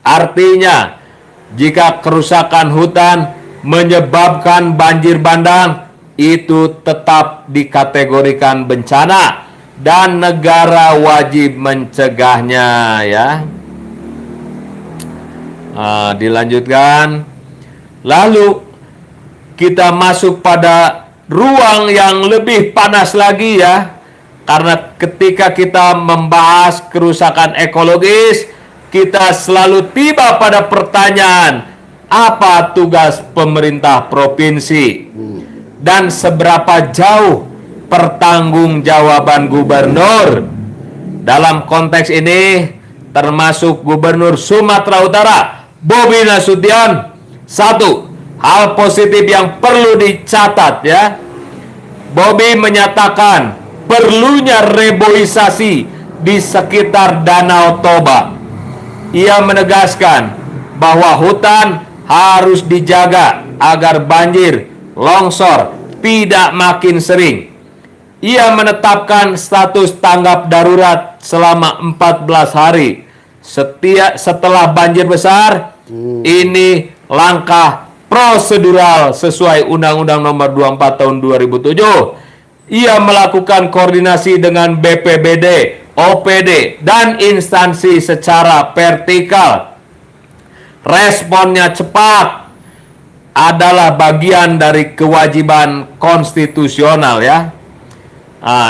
Speaker 1: Artinya, jika kerusakan hutan menyebabkan banjir bandang, itu tetap dikategorikan bencana dan negara wajib mencegahnya ya. Dilanjutkan. Lalu kita masuk pada ruang yang lebih panas lagi ya. Karena ketika kita membahas kerusakan ekologis, kita selalu tiba pada pertanyaan, apa tugas pemerintah provinsi? Dan seberapa jauh pertanggungjawaban gubernur? Dalam konteks ini termasuk Gubernur Sumatera Utara, Bobi Nasution. Satu, hal positif yang perlu dicatat ya. Bobi menyatakan perlunya reboisasi di sekitar Danau Toba. Ia menegaskan bahwa hutan harus dijaga agar banjir, longsor tidak makin sering. Ia menetapkan status tanggap darurat selama 14 hari setelah banjir besar. Ini langkah prosedural sesuai Undang-Undang Nomor 24 Tahun 2007. Ia melakukan koordinasi dengan BPBD, OPD, dan instansi secara vertikal. Responnya cepat adalah bagian dari kewajiban konstitusional ya.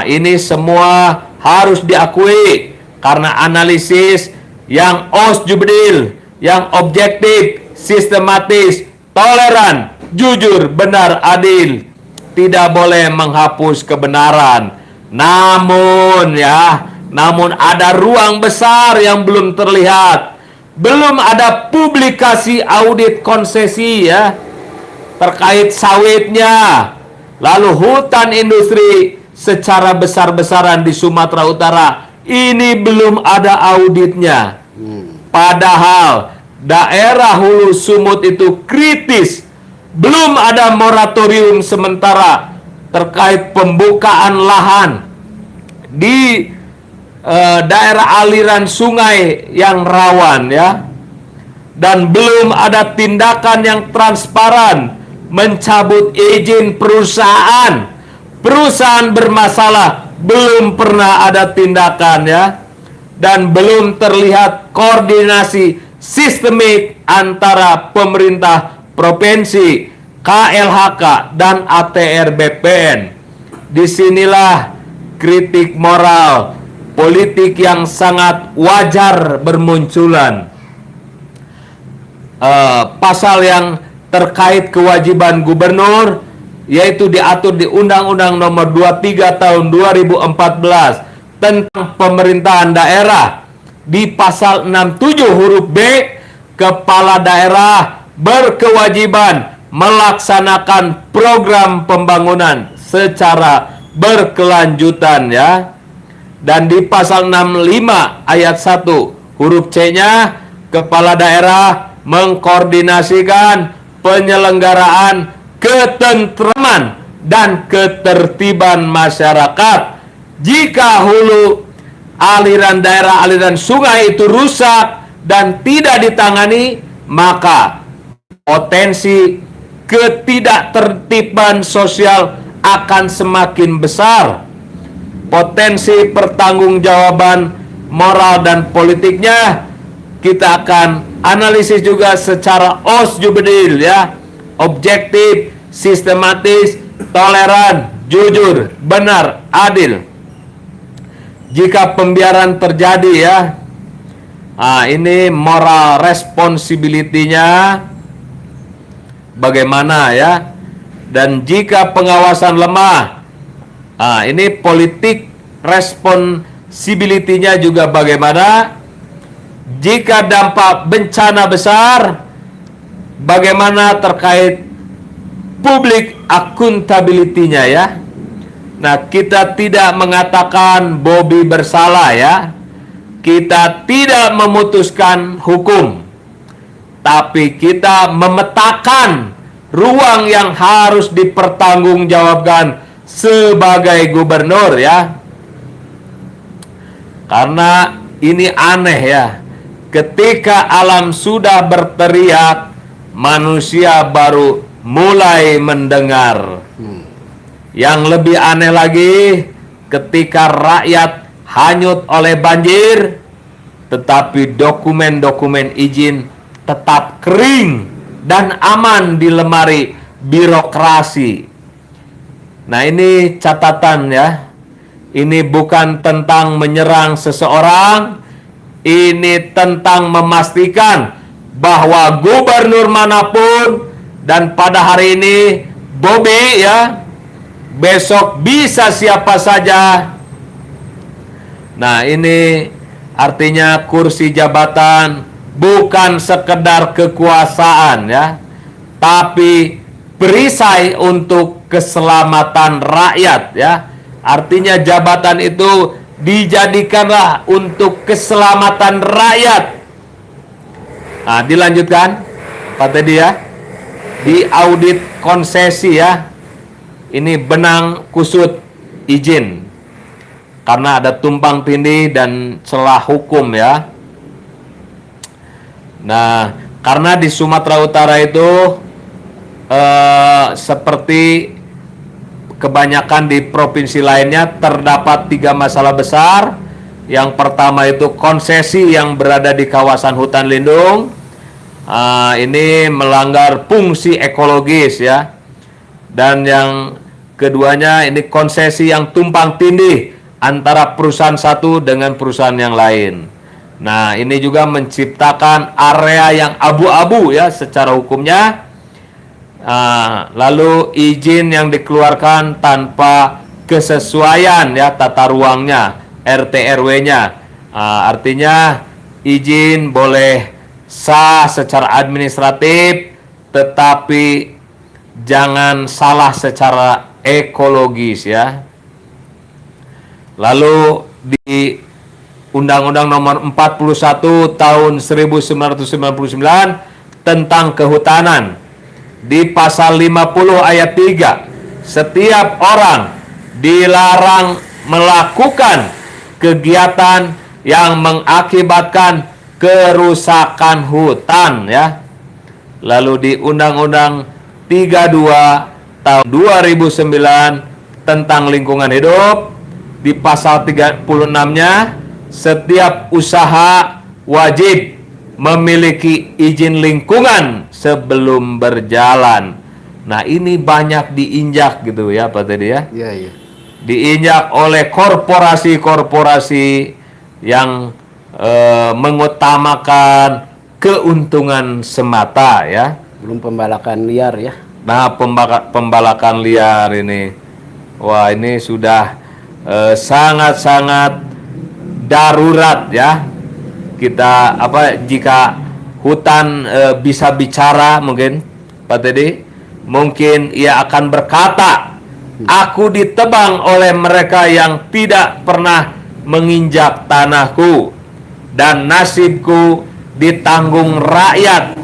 Speaker 1: Ini semua harus diakui karena analisis yang jubdil, yang objektif, sistematis, toleran, jujur, benar, adil, tidak boleh menghapus kebenaran. Namun ada ruang besar yang belum terlihat. Belum ada publikasi audit konsesi ya terkait sawitnya. Lalu hutan industri secara besar-besaran di Sumatera Utara, ini belum ada auditnya. Padahal daerah hulu sumut itu kritis. Belum ada moratorium sementara terkait pembukaan lahan di daerah aliran sungai yang rawan ya. Dan belum ada tindakan yang transparan mencabut izin perusahaan. Perusahaan bermasalah belum pernah ada tindakan ya. Dan belum terlihat koordinasi sistemik antara pemerintah provinsi, KLHK, dan ATR BPN. Disinilah kritik moral politik yang sangat wajar bermunculan. Pasal yang terkait kewajiban gubernur yaitu diatur di Undang-Undang Nomor 23 Tahun 2014 tentang pemerintahan daerah. Di pasal 67 huruf B, kepala daerah berkewajiban melaksanakan program pembangunan secara berkelanjutan ya. Dan di pasal 65 ayat 1 huruf C-nya, kepala daerah mengkoordinasikan penyelenggaraan ketentraman dan ketertiban masyarakat. Jika hulu aliran sungai itu rusak dan tidak ditangani, maka potensi ketidaktertiban sosial akan semakin besar. Potensi pertanggungjawaban moral dan politiknya kita akan analisis juga secara jubdil ya, objektif, sistematis, toleran, jujur, benar, adil. Jika pembiaran terjadi ya, Ini moral responsibility-nya bagaimana ya. Dan jika pengawasan lemah, ini politik responsibility-nya juga bagaimana. Jika dampak bencana besar, bagaimana terkait public accountability-nya ya. Nah, kita tidak mengatakan Bobby bersalah ya. Kita tidak memutuskan hukum, tapi kita memetakan ruang yang harus dipertanggungjawabkan sebagai gubernur ya. Karena ini aneh ya. Ketika alam sudah berteriak, manusia baru mulai mendengar. Yang lebih aneh lagi, ketika rakyat hanyut oleh banjir, tetapi dokumen-dokumen izin tetap kering dan aman di lemari birokrasi. Nah, ini catatan ya. Ini bukan tentang menyerang seseorang, ini tentang memastikan bahwa gubernur manapun, dan pada hari ini Bobby ya, besok bisa siapa saja. Nah, ini artinya kursi jabatan bukan sekedar kekuasaan ya, tapi perisai untuk keselamatan rakyat ya. Artinya jabatan itu dijadikanlah untuk keselamatan rakyat. Nah, dilanjutkan Pak Teddy ya. Di audit konsesi ya. Ini benang kusut izin. Karena ada tumpang tindih dan celah hukum ya. Nah, karena di Sumatera Utara itu seperti kebanyakan di provinsi lainnya terdapat 3 masalah besar. Yang pertama itu konsesi yang berada di kawasan hutan lindung. Ini melanggar fungsi ekologis ya. Dan yang keduanya ini konsesi yang tumpang tindih antara perusahaan satu dengan perusahaan yang lain. Nah, ini juga menciptakan area yang abu-abu ya secara hukumnya. Lalu izin yang dikeluarkan tanpa kesesuaian ya tata ruangnya, RT RW-nya. Artinya izin boleh sah secara administratif, tetapi jangan salah secara ekologis ya. Lalu di Undang-Undang Nomor 41 Tahun 1999 tentang kehutanan, di pasal 50 ayat 3, setiap orang dilarang melakukan kegiatan yang mengakibatkan kerusakan hutan ya. Lalu di Undang-Undang 32 tahun 2009 tentang lingkungan hidup, di pasal 36-nya, setiap usaha wajib memiliki izin lingkungan sebelum berjalan. Nah, ini banyak diinjak gitu ya Pak Teddy ya.
Speaker 2: Iya, iya.
Speaker 1: Diinjak oleh korporasi-korporasi yang mengutamakan keuntungan semata ya.
Speaker 2: Belum pembalakan liar ya.
Speaker 1: Nah, pembalakan liar ini. Wah, ini sudah sangat-sangat darurat ya. Kita jika hutan bisa bicara mungkin Pak Teddy, mungkin ia akan berkata, aku ditebang oleh mereka yang tidak pernah menginjak tanahku, dan nasibku ditanggung rakyat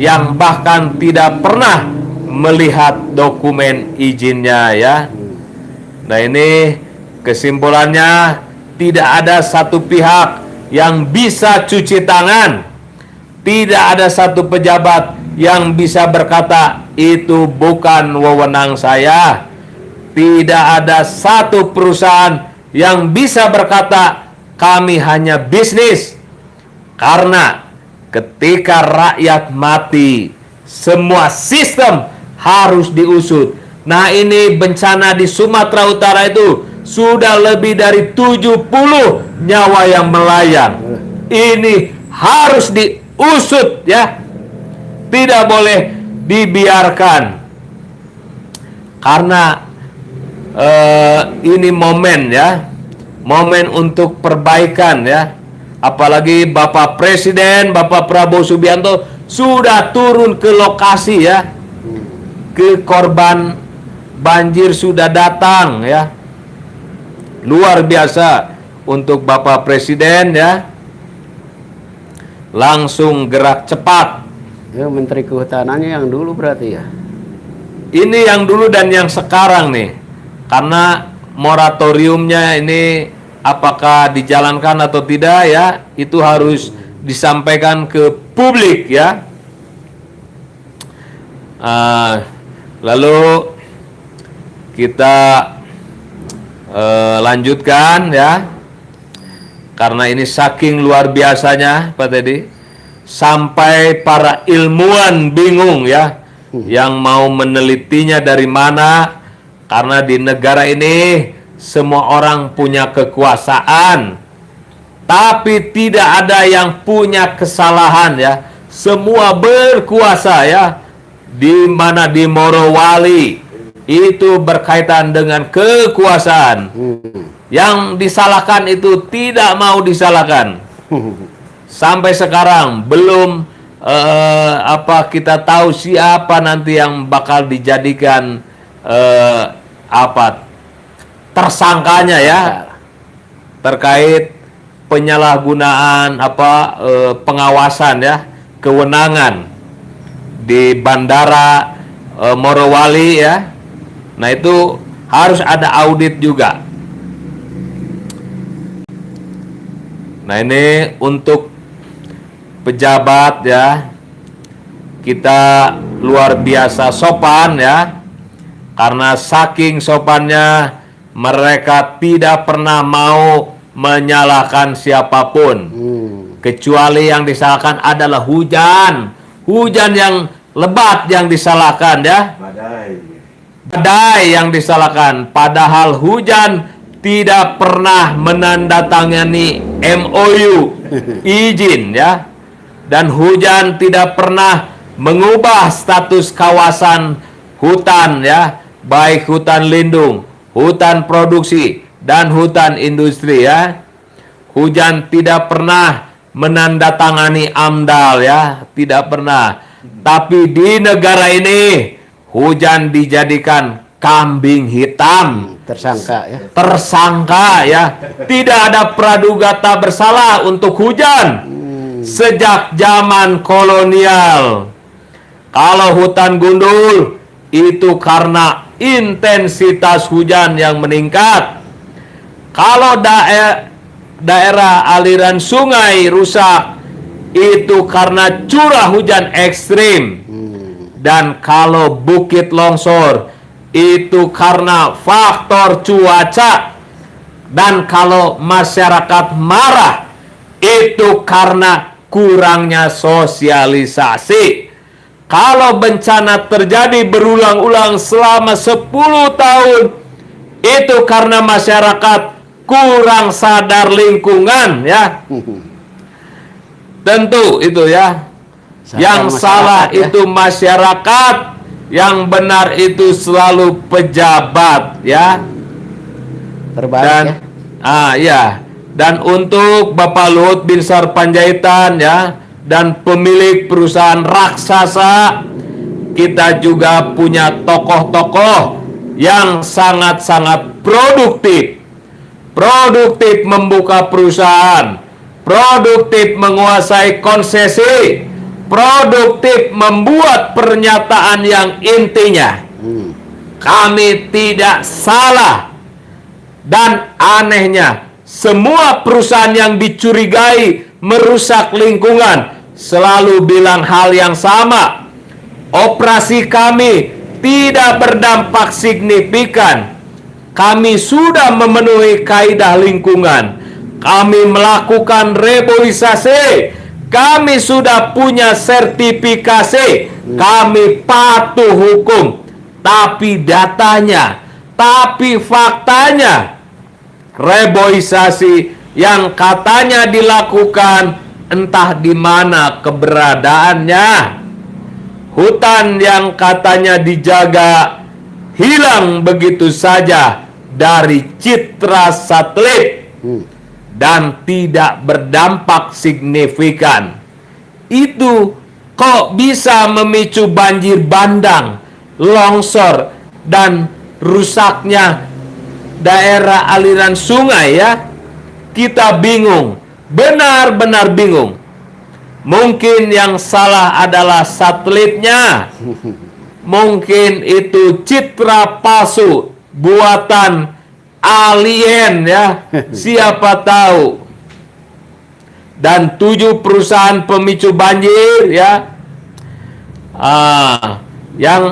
Speaker 1: yang bahkan tidak pernah melihat dokumen izinnya ya. Nah, ini kesimpulannya, tidak ada satu pihak yang bisa cuci tangan. Tidak ada satu pejabat yang bisa berkata, itu bukan wewenang saya. Tidak ada satu perusahaan yang bisa berkata, kami hanya bisnis. Karena ketika rakyat mati, semua sistem harus diusut. Nah, ini bencana di Sumatera Utara itu sudah lebih dari 70 nyawa yang melayang. Ini harus diusut ya. Tidak boleh dibiarkan. Karena ini momen ya. Momen untuk perbaikan ya. Apalagi Bapak Presiden, Bapak Prabowo Subianto sudah turun ke lokasi ya. Ke korban banjir sudah datang ya. Luar biasa untuk Bapak Presiden ya. Langsung gerak cepat.
Speaker 2: Ya, Menteri Kehutanannya yang dulu berarti ya.
Speaker 1: Ini yang dulu dan yang sekarang nih. Karena moratoriumnya ini apakah dijalankan atau tidak ya, itu harus disampaikan ke publik ya. Lalu kita lanjutkan ya, karena ini saking luar biasanya Pak Teddy, sampai para ilmuwan bingung ya, yang mau menelitinya dari mana, karena di negara ini semua orang punya kekuasaan, tapi tidak ada yang punya kesalahan ya. Semua berkuasa ya. Di mana di Morowali itu berkaitan dengan kekuasaan. Yang disalahkan itu tidak mau disalahkan. Sampai sekarang belum kita tahu siapa nanti yang bakal dijadikan tersangkanya ya, terkait penyalahgunaan pengawasan ya, kewenangan di bandara Morowali ya. Nah, itu harus ada audit juga. Nah, ini untuk pejabat ya, kita luar biasa sopan ya, karena saking sopannya mereka tidak pernah mau menyalahkan siapapun, kecuali yang disalahkan adalah hujan yang lebat yang disalahkan ya, badai yang disalahkan, padahal hujan tidak pernah menandatangani MOU izin ya, dan hujan tidak pernah mengubah status kawasan hutan ya, baik hutan lindung, hutan produksi, dan hutan industri ya. Hujan tidak pernah menandatangani AMDAL ya, tidak pernah. Tapi di negara ini hujan dijadikan kambing hitam, tersangka ya. Tidak ada praduga tak bersalah untuk hujan sejak zaman kolonial. Kalau hutan gundul itu karena intensitas hujan yang meningkat. Kalau daerah aliran sungai rusak itu karena curah hujan ekstrim. Dan kalau bukit longsor itu karena faktor cuaca. Dan kalau masyarakat marah itu karena kurangnya sosialisasi. Kalau bencana terjadi berulang-ulang selama 10 tahun, itu karena masyarakat kurang sadar lingkungan ya. Tentu itu ya. Yang salah ya, itu masyarakat, yang benar itu selalu pejabat ya.
Speaker 2: Terbalik
Speaker 1: ya. Dan untuk Bapak Luhut Binsar Panjaitan ya, dan pemilik perusahaan raksasa, kita juga punya tokoh-tokoh yang sangat-sangat produktif. Produktif membuka perusahaan, produktif menguasai konsesi, produktif membuat pernyataan yang intinya kami tidak salah. Dan anehnya, semua perusahaan yang dicurigai merusak lingkungan selalu bilang hal yang sama. Operasi kami tidak berdampak signifikan. Kami sudah memenuhi kaidah lingkungan. Kami melakukan reboisasi. Kami sudah punya sertifikasi. Kami patuh hukum. Tapi datanya, tapi faktanya, reboisasi yang katanya dilakukan entah di mana keberadaannya. Hutan yang katanya dijaga hilang begitu saja dari citra satelit dan tidak berdampak signifikan. Itu kok bisa memicu banjir bandang, longsor, dan rusaknya daerah aliran sungai ya? Kita bingung, benar-benar bingung. Mungkin yang salah adalah satelitnya. Mungkin itu citra palsu buatan alien ya. Siapa tahu. Dan 7 perusahaan pemicu banjir ya. Yang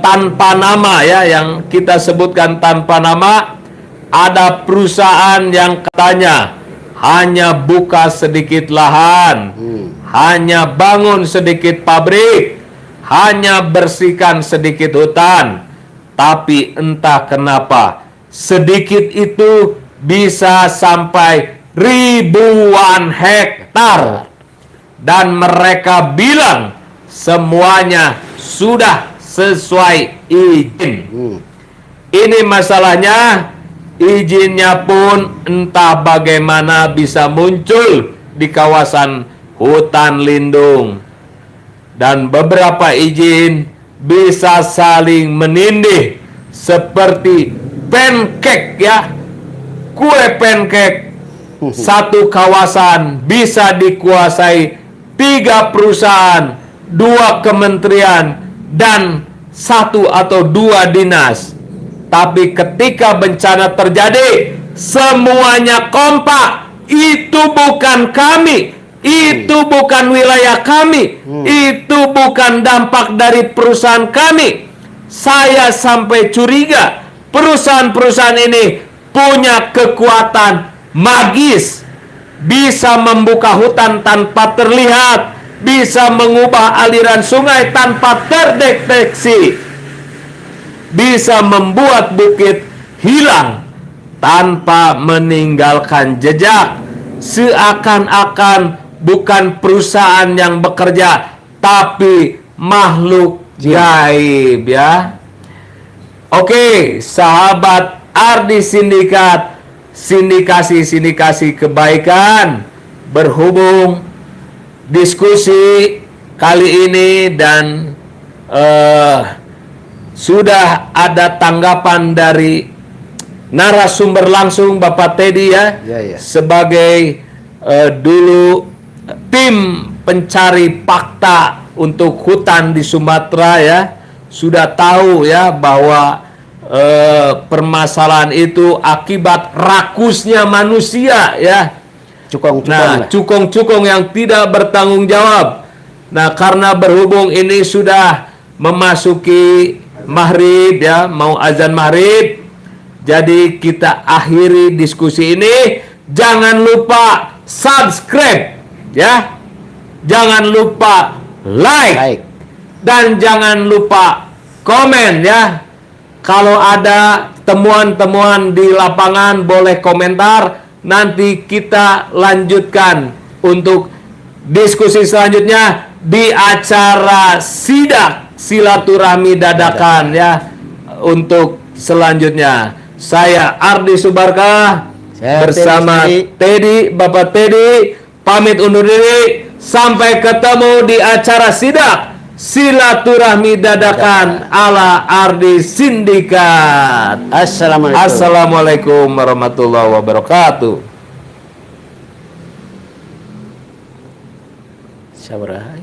Speaker 1: tanpa nama ya, yang kita sebutkan tanpa nama. Ada perusahaan yang katanya hanya buka sedikit lahan, hanya bangun sedikit pabrik, hanya bersihkan sedikit hutan. Tapi entah kenapa sedikit itu bisa sampai ribuan hektar. Dan mereka bilang semuanya sudah sesuai izin. Ini masalahnya, izinnya pun entah bagaimana bisa muncul di kawasan hutan lindung. Dan beberapa izin bisa saling menindih seperti pancake ya. Kue pancake. Satu kawasan bisa dikuasai 3 perusahaan, 2 kementerian, dan 1 atau 2 dinas. Tapi ketika bencana terjadi, semuanya kompak. Itu bukan kami, itu bukan wilayah kami, itu bukan dampak dari perusahaan kami. Saya sampai curiga perusahaan-perusahaan ini punya kekuatan magis, bisa membuka hutan tanpa terlihat, bisa mengubah aliran sungai tanpa terdeteksi, bisa membuat bukit hilang tanpa meninggalkan jejak, seakan-akan bukan perusahaan yang bekerja, tapi makhluk gaib ya. Oke, sahabat Ardi Sindikat, sindikasi kebaikan, berhubung diskusi kali ini dan sudah ada tanggapan dari narasumber langsung Bapak Teddy ya, sebagai dulu tim pencari fakta untuk hutan di Sumatera ya, sudah tahu ya bahwa permasalahan itu akibat rakusnya manusia ya. Cukong-cukong yang tidak bertanggung jawab. Nah, karena berhubung ini sudah memasuki maghrib ya, mau azan maghrib, jadi kita akhiri diskusi ini. Jangan lupa subscribe ya, jangan lupa like. Dan jangan lupa komen ya. Kalau ada temuan-temuan di lapangan boleh komentar. Nanti kita lanjutkan untuk diskusi selanjutnya di acara sidak silaturahmi dadakan ya. Untuk selanjutnya saya Ardi Subarkah bersama Teddy, Bapak Teddy pamit undur diri. Sampai ketemu di acara sidak silaturahmi dadakan ala Ardi Sindikat. Assalamualaikum warahmatullahi wabarakatuh. Sabar.